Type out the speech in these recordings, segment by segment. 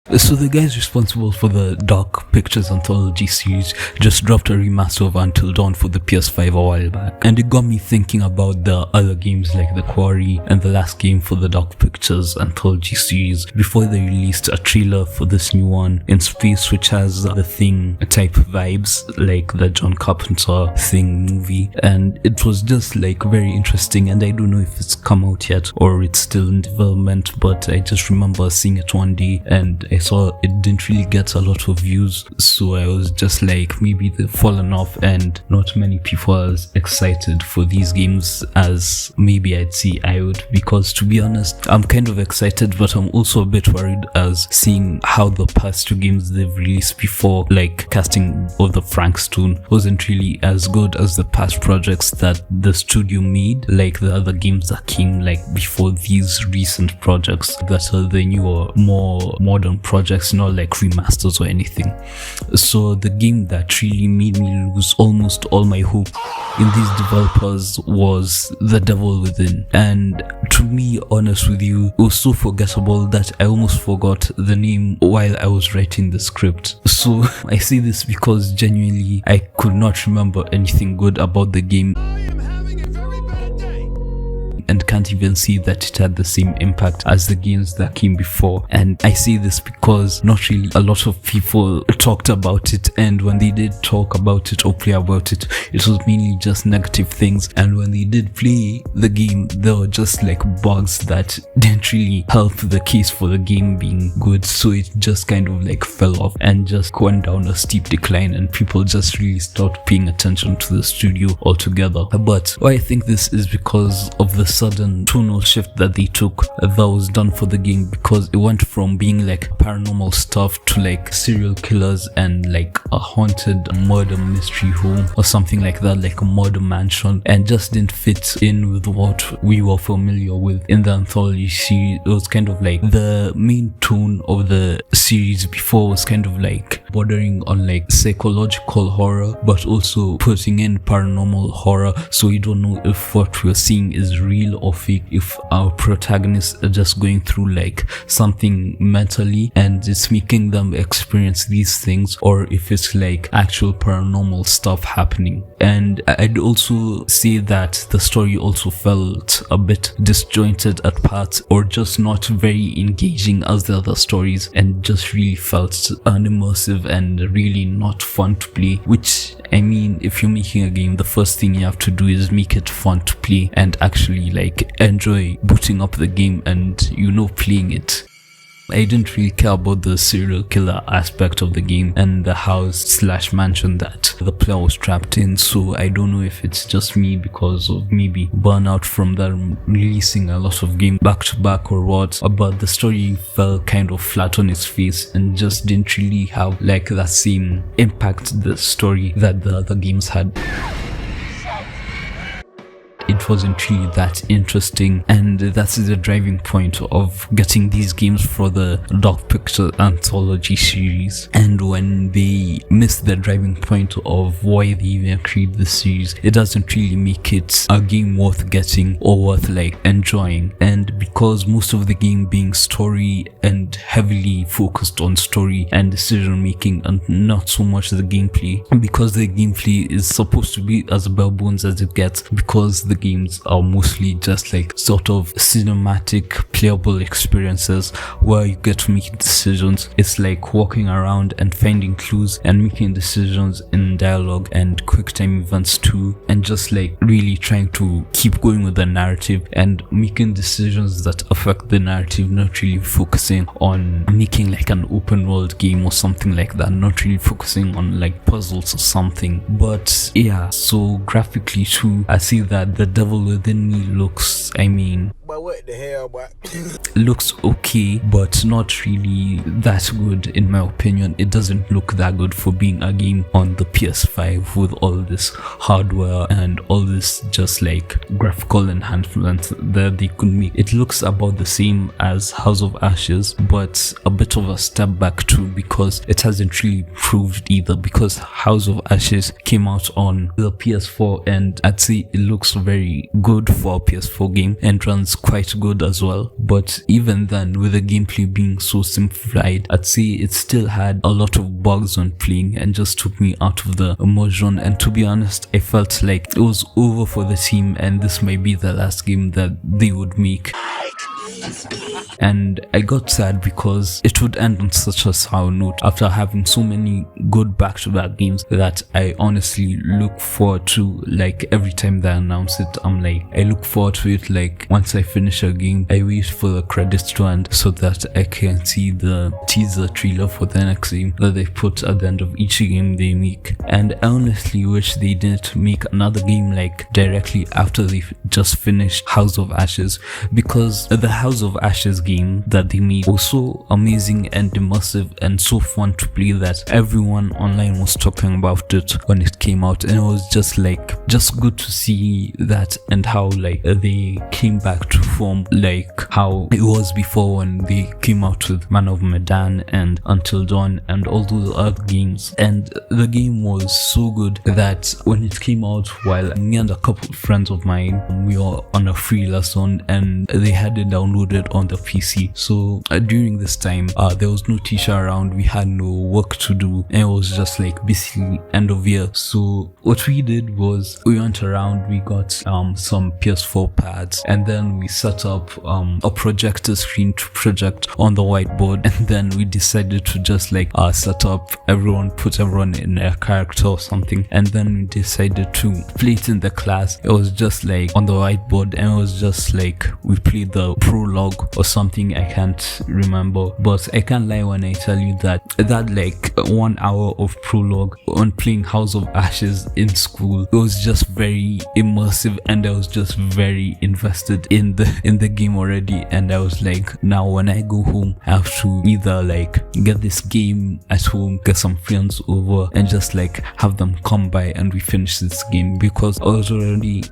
So the guys responsible for the Dark Pictures Anthology series just dropped a remaster of Until Dawn for the PS5 a while back, and it got me thinking about the other games like The Quarry and the last game for the Dark Pictures Anthology series before they released a trailer for this new one in space, which has The Thing type vibes, like the John Carpenter Thing movie, and it was just like very interesting. And I don't know if it's come out yet or it's still in development, but I just remember seeing it one day and I saw it didn't really get a lot of views, so I was just like, maybe they've fallen off and not many people are as excited for these games as maybe I'd see I would, because to be honest, I'm kind of excited, but I'm also a bit worried as seeing how the past two games they've released before, like Casting of the Frank Stone, wasn't really as good as the past projects that the studio made, like the other games that came like before these recent projects that are the newer, more modern projects, not like remasters or anything. So the game that really made me lose almost all my hope in these developers was The Devil Within, and to be honest with you, it was so forgettable that I almost forgot the name while I was writing the script. So I say this because genuinely I could not remember anything good about the game and can't even see that it had the same impact as the games that came before. And I say this because not really a lot of people talked about it, and when they did talk about it or play about it, it was mainly just negative things. And when they did play the game, there were just like bugs that didn't really help the case for the game being good, so it just kind of like fell off and just went down a steep decline, and people just really stopped paying attention to the studio altogether. But I think this is because of the sudden tonal shift that they took that was done for the game, because it went from being like paranormal stuff to like serial killers and like a haunted murder mystery home or something like that, like a murder mansion, and just didn't fit in with what we were familiar with in the anthology series. It was kind of like the main tone of the series before was kind of like bordering on like psychological horror, but also putting in paranormal horror, so you don't know if what we're seeing is real or fake, if our protagonists are just going through like something mentally and it's making them experience these things, or if it's like actual paranormal stuff happening. And I'd also say that the story also felt a bit disjointed at parts, or just not very engaging as the other stories, and just really felt unimmersive and really not fun to play. Which, I mean, if you're making a game, the first thing you have to do is make it fun to play and actually like enjoy booting up the game and playing it. I didn't really care about the serial killer aspect of the game and the house/mansion that the player was trapped in, so I don't know if it's just me because of maybe burnout from them releasing a lot of games back to back or what, but the story fell kind of flat on its face and just didn't really have like that same impact, the story that the other games had. It wasn't really that interesting, and that's the driving point of getting these games for the Dark Pictures Anthology series. And when they miss the driving point of why they even create the series, it doesn't really make it a game worth getting or worth like enjoying. And because most of the game being story and heavily focused on story and decision making and not so much the gameplay, because the gameplay is supposed to be as bare bones as it gets, because the games are mostly just like sort of cinematic playable experiences where you get to make decisions. It's like walking around and finding clues and making decisions in dialogue and quick time events too, and just like really trying to keep going with the narrative and making decisions that affect the narrative, not really focusing on making like an open world game or something like that, not really focusing on like puzzles or something. But yeah, so graphically too, I see that The Devil Within Me looks, but what the hell, boy? looks okay, but not really that good in my opinion. It doesn't look that good for being a game on the PS5 with all this hardware and all this just like graphical enhancements that they could make. It looks about the same as House of Ashes, but a bit of a step back too, because it hasn't really improved either, because House of Ashes came out on the PS4 and I'd say it looks very good for a PS4 game and runs quite good as well. But even then, with the gameplay being so simplified, I'd say it still had a lot of bugs on playing and just took me out of the immersion. And to be honest, I felt like it was over for the team and this might be the last game that they would make. And I got sad because it would end on such a sour note after having so many good back-to-back games that I honestly look forward to. Like every time they announce it, I look forward to it. Like once I finish a game, I wait for the credits to end so that I can see the teaser trailer for the next game that they put at the end of each game they make. And I honestly wish they didn't make another game like directly after they just finished House of Ashes, because the House of Ashes game that they made was so amazing and immersive and so fun to play that everyone online was talking about it when it came out, and it was just good to see that and how like they came back to form like how it was before when they came out with Man of Medan and Until Dawn and all those other games. And the game was so good that when it came out, while me and a couple of friends of mine, we were on a free lesson and they had it downloaded on the PC. So during this time, there was no teacher around, we had no work to do, and it was just like basically end of year. So what we did was we went around, we got some PS4 pads, and then we set up a projector screen to project on the whiteboard, and then we decided to just like set up put everyone in a character or something, and then we decided to play it in the class. It was just like on the whiteboard, and it was just like we played the prologue or something, I can't remember, but I can't lie when I tell you that like 1 hour of prologue on playing House of Ashes in school, it was just very immersive and I was just very invested in the game already. And I was like, now when I go home, I have to either like get this game at home, get some friends over and just like have them come by and we finish this game, because I was already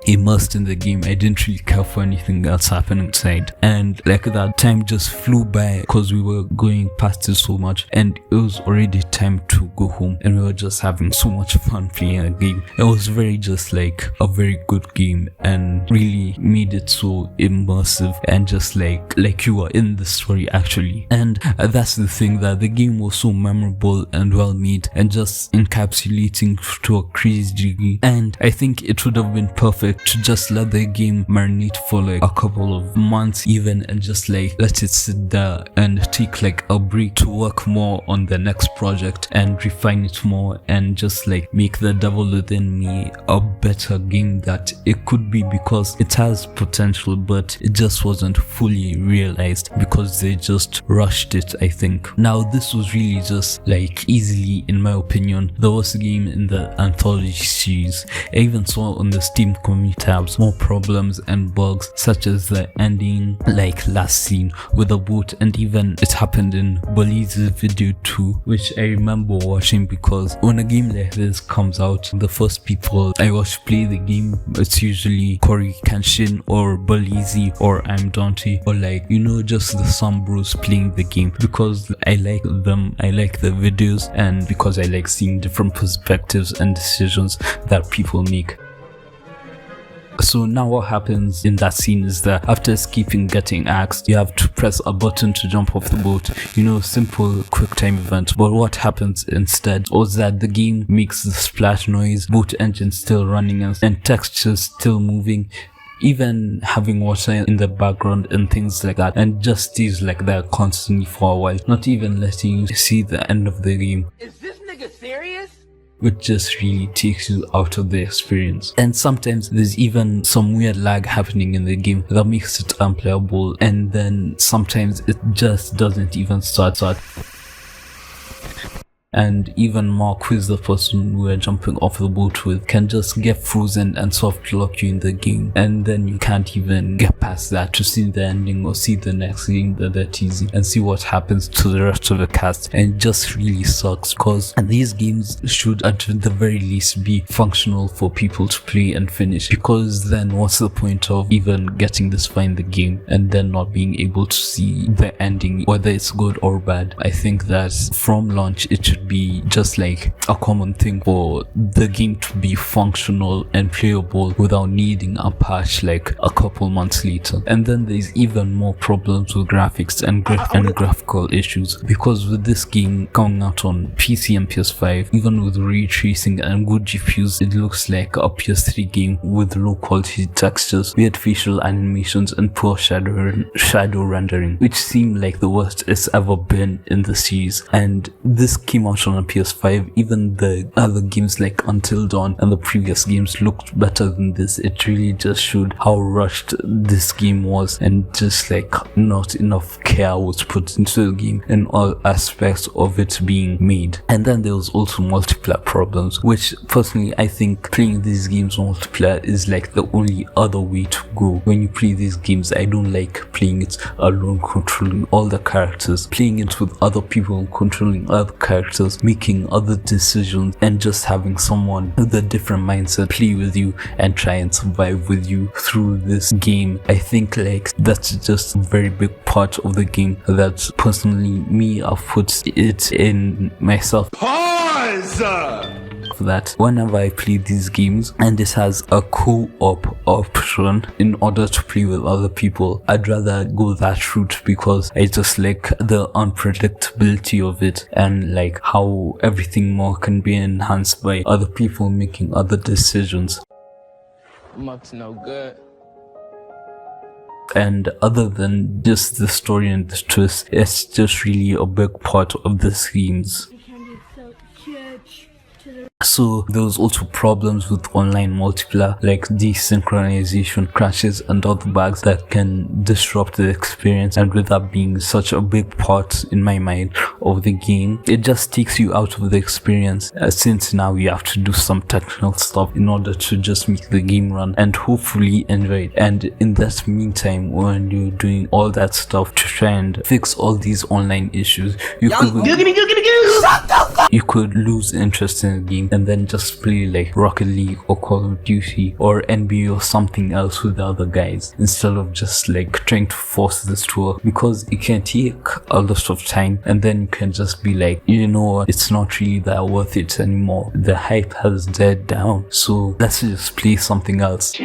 immersed in the game. I didn't really care for anything else happening inside, and like that time just flew by because we were going past it so much and it was already time to go home, and we were just having so much fun playing a game. It was very just like a very good game and really made it so immersive and just like you were in the story actually. And that's the thing, that the game was so memorable and well made and just encapsulating to a crazy degree. And I think it would have been perfect to just let the game marinate for like a couple of months even, and just like let it sit there and take like a break to work more on the next project and refine it more and just like make the devil within me a better game that it could be, because it has potential but it just wasn't fully realized because they just rushed it, I think. Now this was really just like easily, in my opinion, the worst game in the anthology series. I even saw on the Steam community tabs more problems and bugs, such as the ending like last scene with the boat, and even it happened in Belize's video too, which I remember watching, because when a game like this comes out, the first people I watch play the game, it's usually Corey Kenshin or Belize or I'm Dante, or like, you know, just the some bros playing the game, because I like them, I like the videos, and because I like seeing different perspectives and decisions that people make. So now what happens in that scene is that after escaping getting axed, you have to press a button to jump off the boat. You know, simple quick time event. But what happens instead was that the game makes the splash noise, boat engine still running and textures still moving, even having water in the background and things like that, and just stays like that constantly for a while, not even letting you see the end of the game. Is this nigga serious? Which just really takes you out of the experience. And sometimes there's even some weird lag happening in the game that makes it unplayable, and then sometimes it just doesn't even start. And even Mark, who is the person we are jumping off the boat with, can just get frozen and soft lock you in the game, and then you can't even get past that to see the ending or see the next game that they're teasing and see what happens to the rest of the cast. And it just really sucks, because these games should at the very least be functional for people to play and finish, because then what's the point of even getting this far in the game and then not being able to see the ending, whether it's good or bad? I think that from launch it should be just like a common thing for the game to be functional and playable without needing a patch like a couple months later. And then there's even more problems with graphics and graphical issues, because with this game coming out on PC and PS5, even with ray tracing and good GPUs, it looks like a PS3 game with low quality textures, weird facial animations, and poor shadow rendering, which seemed like the worst it's ever been in the series. And this came out on a PS5. Even the other games like Until Dawn and the previous games looked better than this. It really just showed how rushed this game was, and just like not enough care was put into the game in all aspects of it being made. And then there was also multiplayer problems, which personally I think playing these games multiplayer is like the only other way to go. When you play these games, I don't like playing it alone, controlling all the characters. Playing it with other people, controlling other characters, making other decisions, and just having someone with a different mindset play with you and try and survive with you through this game, I think like that's just a very big part of the game that personally me, I've put it in myself. Pause! That whenever I play these games and this has a co-op option in order to play with other people, I'd rather go that route, because I just like the unpredictability of it, and like how everything more can be enhanced by other people making other decisions. I'm up to no good. And other than just the story and the twist, it's just really a big part of the games. So there was also problems with online multiplayer, like desynchronization, crashes, and other bugs that can disrupt the experience. And with that being such a big part in my mind of the game, it just takes you out of the experience, since now you have to do some technical stuff in order to just make the game run and hopefully enjoy it. And in that meantime, when you're doing all that stuff to try and fix all these online issues, you could lose interest in the game and then just play like Rocket League or Call of Duty or NBA or something else with the other guys, instead of just like trying to force this to work, because it can take a lot of time, and then you can just be like, you know what, it's not really that worth it anymore. The hype has died down, so let's just play something else.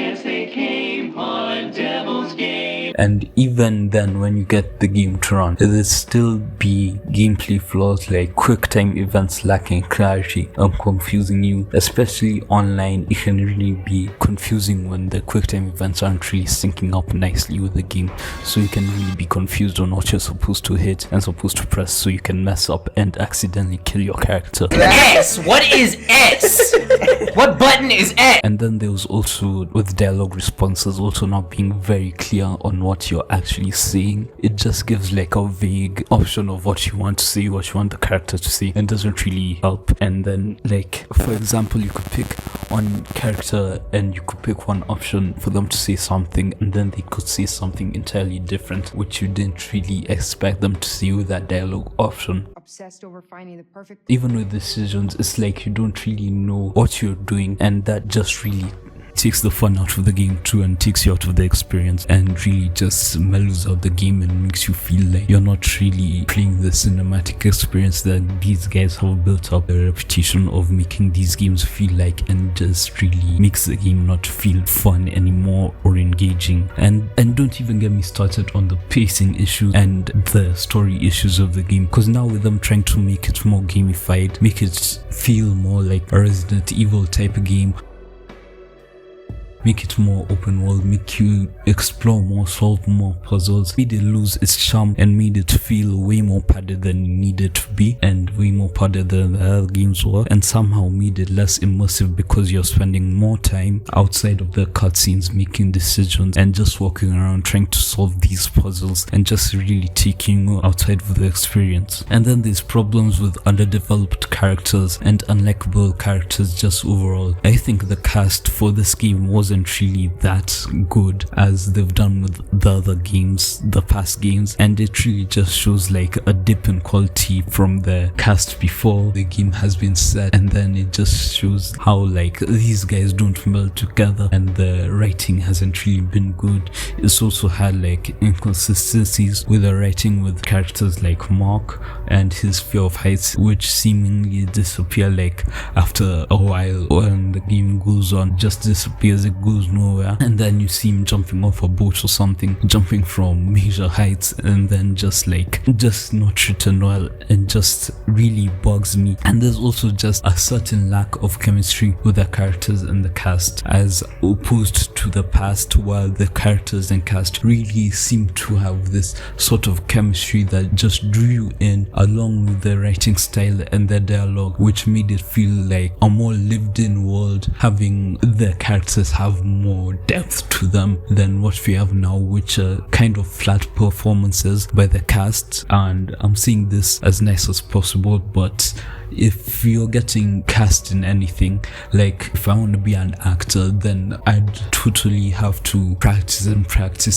And even then, when you get the game to run, there'll still be gameplay flaws like quick time events lacking clarity and confusing you. Especially online, it can really be confusing when the quick time events aren't really syncing up nicely with the game, so you can really be confused on what you're supposed to hit and supposed to press, so you can mess up and accidentally kill your character. S! What is S? What button is S? And then there was also, with dialogue responses also not being very clear on what you're actually saying. It just gives like a vague option of what you want to say, what you want the character to say, and doesn't really help. And then like, for example, you could pick one character and you could pick one option for them to say something, and then they could say something entirely different, which you didn't really expect them to say with that dialogue option. Obsessed over finding the perfect. Even with decisions, it's like you don't really know what you're doing, and that just really takes the fun out of the game too, and takes you out of the experience, and really just mellows out the game and makes you feel like you're not really playing the cinematic experience that these guys have built up a reputation of making these games feel like, and just really makes the game not feel fun anymore or engaging. And don't even get me started on the pacing issues and the story issues of the game, because now with them trying to make it more gamified, make it feel more like a Resident Evil type of game, make it more open world, make you explore more, solve more puzzles, made it lose its charm and made it feel way more padded than it needed to be, and way more padded than the other games were, and somehow made it less immersive because you're spending more time outside of the cutscenes making decisions and just walking around trying to solve these puzzles, and just really taking you outside of the experience. And then there's problems with underdeveloped characters and unlikable characters just overall. I think the cast for this game was wasn't really that good as they've done with the other games, the past games, and it really just shows like a dip in quality from the cast before the game has been set, and then it just shows how like these guys don't meld together and the writing hasn't really been good. It's also had like inconsistencies with the writing with characters like Mark and his fear of heights, which seemingly disappear like after a while when the game goes on, just disappears, it goes nowhere, and then you see him jumping off a boat or something, jumping from major heights, and then just not written well, and just really bugs me. And there's also just a certain lack of chemistry with the characters and the cast as opposed to the past, while the characters and cast really seem to have this sort of chemistry that just drew you in, along with the writing style and the dialogue, which made it feel like a more lived in world, having the characters have more depth to them than what we have now, which are kind of flat performances by the cast. And I'm saying this as nice as possible, but if you're getting cast in anything, like if I want to be an actor, then I'd totally have to practice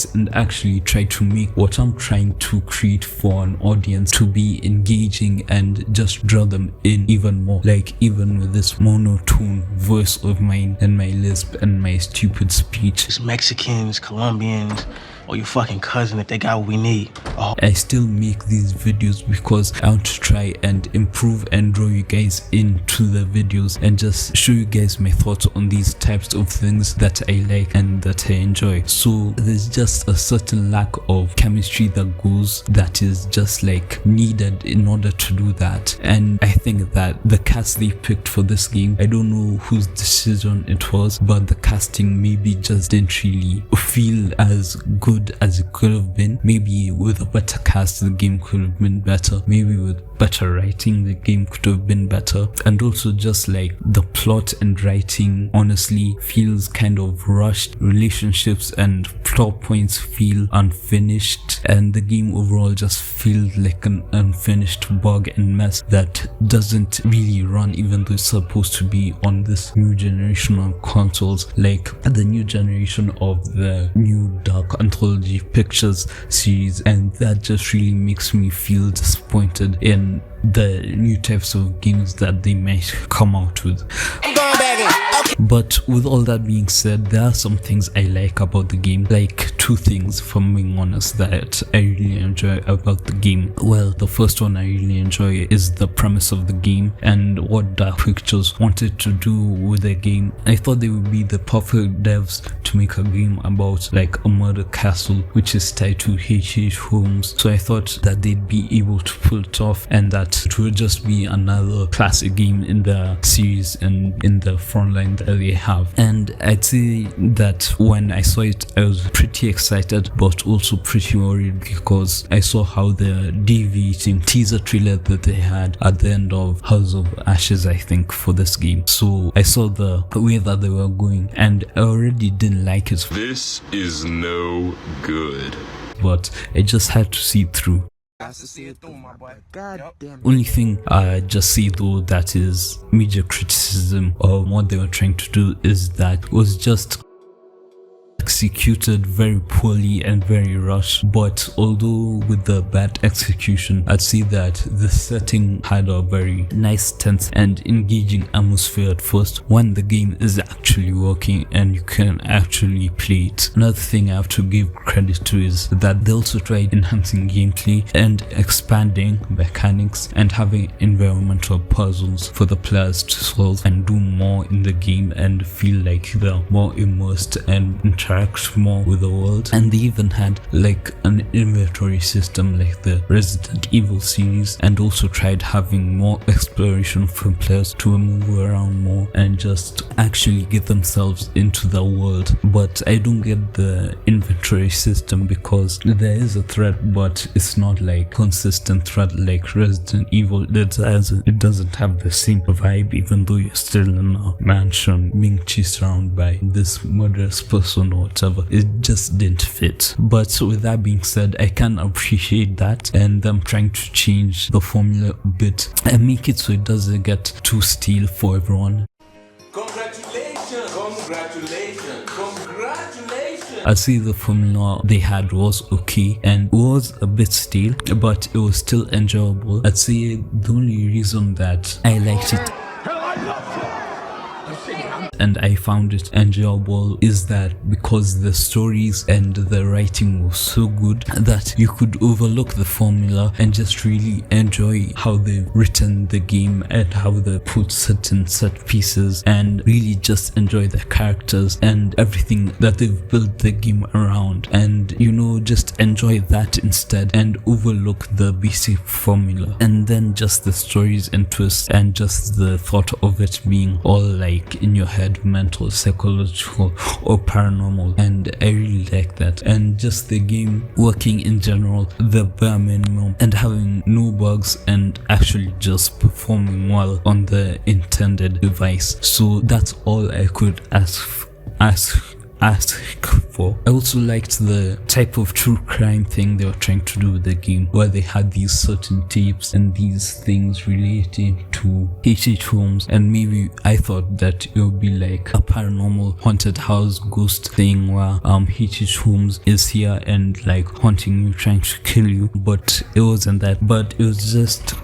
and actually try to make what I'm trying to create for an audience to be engaging and just draw them in even more. Like even with this monotone voice of mine and my lisp and my stupid speech, It's Mexicans, Colombians, or your fucking cousin if they got what we need. Oh. I still make these videos because I want to try and improve and draw you guys into the videos and just show you guys my thoughts on these types of things that I like and that I enjoy. So there's just a certain lack of chemistry that is just like needed in order to do that. And I think that the cast they picked for this game, I don't know whose decision it was, but the casting maybe just didn't really feel as good as it could have been. Maybe with a better cast the game could have been better, maybe with better writing the game could have been better. And also just like the plot and writing honestly feels kind of rushed, relationships and plot points feel unfinished, and the game overall just feels like an unfinished bug and mess that doesn't really run, even though it's supposed to be on this new generation of consoles, like the new generation of the new Dark Anthology Pictures series. And that just really makes me feel disappointed in the new types of games that they might come out with. But with all that being said, there are some things I like about the game, like two things, if I'm being honest, that I really enjoy about the game. Well, the first one I really enjoy is the premise of the game and what Dark Pictures wanted to do with the game. I thought they would be the perfect devs to make a game about like a murder castle which is tied to H.H. Holmes. So I thought that they'd be able to pull it off and that it would just be another classic game in the series and in the front line that they have. And I'd say that when I saw it, I was pretty excited but also pretty worried, because I saw how the deviating teaser trailer that they had at the end of House of Ashes, I think, for this game. So I saw the way that they were going and I already didn't like it. This is no good. But I just had to see it through. Only thing I just see though that is major criticism of what they were trying to do is that it was just executed very poorly and very rushed. But although with the bad execution, I'd say that the setting had a very nice, tense and engaging atmosphere at first when the game is actually working and you can actually play it. Another thing I have to give credit to is that they also tried enhancing gameplay and expanding mechanics and having environmental puzzles for the players to solve and do more in the game and feel like they're more immersed and interact more with the world. And they even had like an inventory system like the Resident Evil series, and also tried having more exploration for players to move around more and just actually get themselves into the world. But I don't get the inventory system because there is a threat, but it's not like consistent threat like Resident Evil. It doesn't have the same vibe, even though you're still in a mansion being chased around by this murderous person or whatever. It just didn't fit. But with that being said, I can appreciate that, and I'm trying to change the formula a bit and make it so it doesn't get too stale for everyone. Congratulations! I'd say the formula they had was okay and was a bit stale, but it was still enjoyable. I'd say the only reason that I liked it and I found it enjoyable is that because the stories and the writing was so good that you could overlook the formula and just really enjoy how they've written the game and how they put certain set pieces, and really just enjoy the characters and everything that they've built the game around, and you know, just enjoy that instead and overlook the basic formula, and then just the stories and twists and just the thought of it being all like in your head, mental, psychological or paranormal. And I really like that, and just the game working in general, the bare minimum, and having no bugs and actually just performing well on the intended device. So that's all I could ask for. I also liked the type of true crime thing they were trying to do with the game, where they had these certain tapes and these things relating to H.H. Holmes, and maybe I thought that it would be like a paranormal haunted house ghost thing where H.H. Holmes is here and like haunting you, trying to kill you, but it wasn't that. But it was just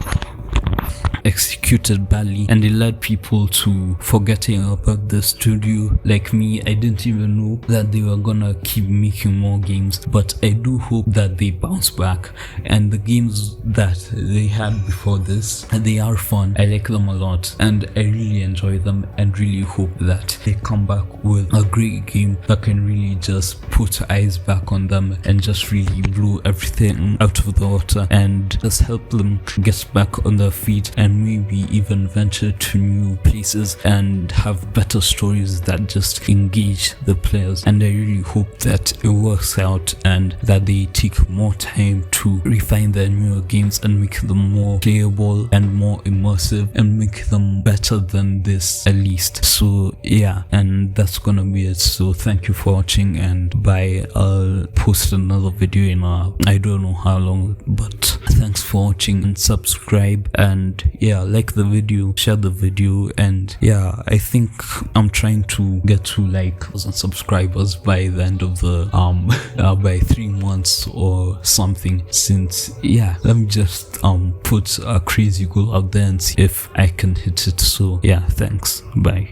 executed badly, and it led people to forgetting about the studio. Like me, I didn't even know that they were gonna keep making more games, but I do hope that they bounce back. And the games that they had before this, they are fun. I like them a lot and I really enjoy them, and really hope that they come back with a great game that can really just put eyes back on them and just really blow everything out of the water and just help them get back on their feet, and maybe even venture to new places and have better stories that just engage the players. And I really hope that it works out and that they take more time to refine their newer games and make them more playable and more immersive and make them better than this at least. So yeah, and that's gonna be it. So thank you for watching, and bye. I'll post another video in I don't know how long, but thanks for watching, and subscribe, and yeah, like the video, share the video, and yeah, I think I'm trying to get to like 1,000 subscribers by the end of the by 3 months or something. Since yeah, let me just put a crazy goal out there and see if I can hit it. So yeah, thanks, bye.